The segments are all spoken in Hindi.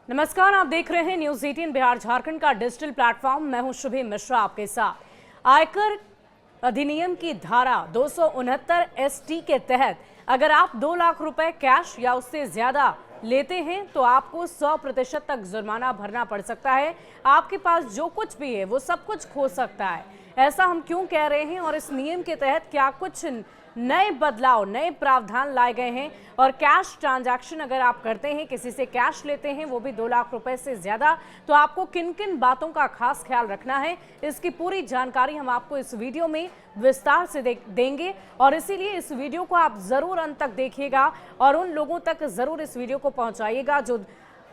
नमस्कार, आप देख रहे हैं न्यूज 18 बिहार झारखंड का डिजिटल प्लेटफॉर्म। मैं हूं शुभी मिश्रा आपके साथ। आयकर अधिनियम की धारा 269 एसटी के तहत अगर आप 2 लाख रुपए कैश या उससे ज्यादा लेते हैं तो आपको 100% तक जुर्माना भरना पड़ सकता है। आपके पास जो कुछ भी है वो सब कुछ खो सकता है। ऐसा हम क्यों कह रहे हैं और इस नियम के तहत क्या कुछ नए बदलाव, नए प्रावधान लाए गए हैं और कैश ट्रांजैक्शन अगर आप करते हैं, किसी से कैश लेते हैं वो भी 2 लाख रुपए से ज्यादा, तो आपको किन किन बातों का खास ख्याल रखना है, इसकी पूरी जानकारी हम आपको इस वीडियो में विस्तार से देंगे। और इसीलिए इस वीडियो को आप जरूर अंत तक देखिएगा और उन लोगों तक जरूर इस वीडियो को पहुंचाइएगा जो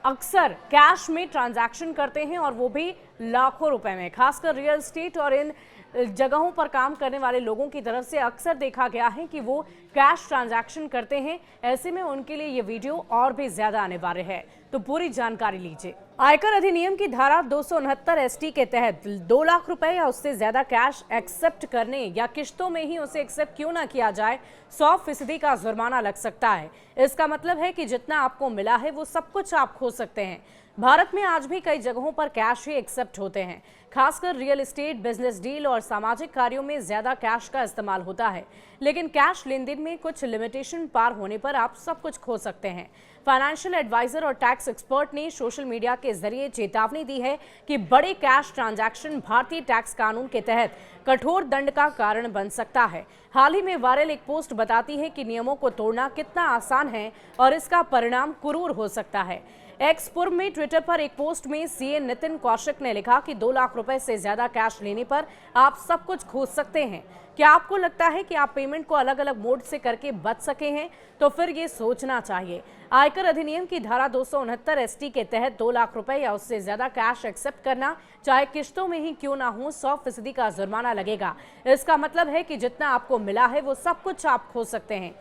अक्सर कैश में ट्रांजैक्शन करते हैं और वो भी लाखों रुपए में। खासकर रियल एस्टेट और इन जगहों पर काम करने वाले लोगों की तरफ से अक्सर देखा गया है कि वो कैश ट्रांजैक्शन करते हैं। ऐसे में उनके लिए ये वीडियो और भी ज्यादा अनिवार्य है, तो पूरी जानकारी लीजिए। आयकर अधिनियम की धारा 269 एसटी के तहत 2 लाख रुपए या उससे ज्यादा कैश एक्सेप्ट करने या किश्तों में ही उसे एक्सेप्ट क्यों ना किया जाए, 100% का जुर्माना लग सकता है। इसका मतलब है कि जितना आपको मिला है वो सब कुछ आप खो सकते हैं। भारत में आज भी कई जगहों पर कैश ही एक्सेप्ट होते हैं। खासकर रियल एस्टेट, बिजनेस डील और सामाजिक कार्यों में ज्यादा कैश का इस्तेमाल होता है। लेकिन कैश लेन देन में कुछ लिमिटेशन पार होने पर आप सब कुछ खो सकते हैं। फाइनेंशियल एडवाइजर और टैक्स एक्सपर्ट ने सोशल मीडिया के जरिए चेतावनी दी है कि बड़े कैश ट्रांजैक्शन भारतीय टैक्स कानून के तहत कठोर दंड का कारण बन सकता है। हाल ही में वायरल एक पोस्ट बताती है कि नियमों को तोड़ना कितना आसान है और इसका परिणाम क्रूर हो सकता है। एक्स पूर्व में ट्विटर पर एक पोस्ट में सीए नितिन कौशिक ने लिखा कि 2 लाख रुपए से ज्यादा कैश लेने पर आप सब कुछ खो सकते हैं। क्या आपको लगता है कि आप पेमेंट को अलग अलग मोड से करके बच सके हैं? तो फिर ये सोचना चाहिए। आयकर अधिनियम की धारा 269 एसटी के तहत 2 लाख रुपए या उससे ज्यादा कैश एक्सेप्ट करना, चाहे किश्तों में ही क्यों ना हो, 100% का जुर्माना लगेगा। इसका मतलब है कि जितना आपको मिला है वो सब कुछ आप खो सकते हैं।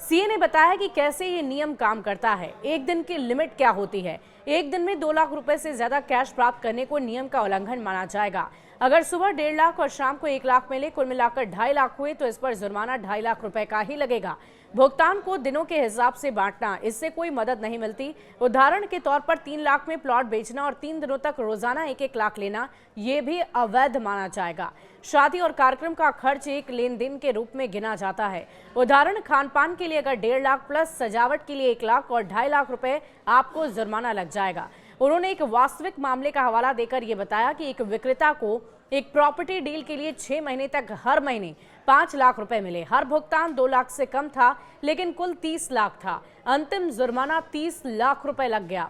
सीए ने बताया कि कैसे ये नियम काम करता है। एक दिन की लिमिट क्या होती है? एक दिन में 2 लाख रुपए से ज्यादा कैश प्राप्त करने को नियम का उल्लंघन माना जाएगा। अगर सुबह 1.5 लाख और शाम को 1 लाख मिले, कुल मिलाकर 2.5 लाख हुए, तो इस पर जुर्माना 2.5 लाख रुपए का ही लगेगा। भुगतान को दिनों के हिसाब से बांटना, इससे कोई मदद नहीं मिलती। उदाहरण के तौर पर 3 लाख में प्लॉट बेचना और 3 दिनों तक रोजाना 1-1 लाख लेना, ये भी अवैध माना जाएगा। शादी और कार्यक्रम का खर्च एक लेन देन के रूप में गिना जाता है। उदाहरण, खान पान के लिए अगर 1.5 लाख प्लस सजावट के लिए 1 लाख और 2.5 लाख रुपए, आपको जुर्माना लग जाएगा। उन्होंने एक वास्तविक मामले का हवाला देकर यह बताया कि एक विक्रेता को एक प्रॉपर्टी डील के लिए 6 महीने तक हर महीने 5 लाख रुपए मिले। हर भुगतान 2 लाख से कम था, लेकिन कुल 30 लाख था। अंतिम जुर्माना 30 लाख रुपए लग गया।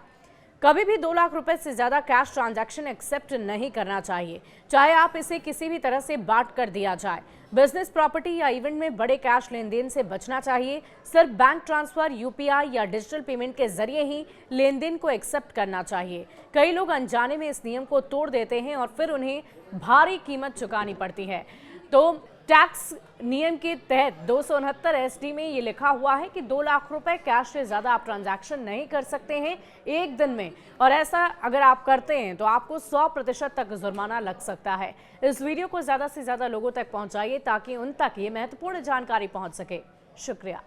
कभी भी 2 लाख रुपए से ज्यादा कैश ट्रांजैक्शन एक्सेप्ट नहीं करना चाहिए, चाहे आप इसे किसी भी तरह से बांट कर दिया जाए। बिजनेस, प्रॉपर्टी या इवेंट में बड़े कैश लेन देन से बचना चाहिए। सिर्फ बैंक ट्रांसफर, यूपीआई या डिजिटल पेमेंट के जरिए ही लेन देन को एक्सेप्ट करना चाहिए। कई लोग अनजाने में इस नियम को तोड़ देते हैं और फिर उन्हें भारी कीमत चुकानी पड़ती है। तो टैक्स नियम के तहत 269 एसटी में ये लिखा हुआ है कि 2 लाख रुपए कैश से ज्यादा आप ट्रांजैक्शन नहीं कर सकते हैं एक दिन में, और ऐसा अगर आप करते हैं तो आपको 100% तक जुर्माना लग सकता है। इस वीडियो को ज्यादा से ज्यादा लोगों तक पहुंचाइए ताकि उन तक ये महत्वपूर्ण जानकारी पहुंच सके। शुक्रिया।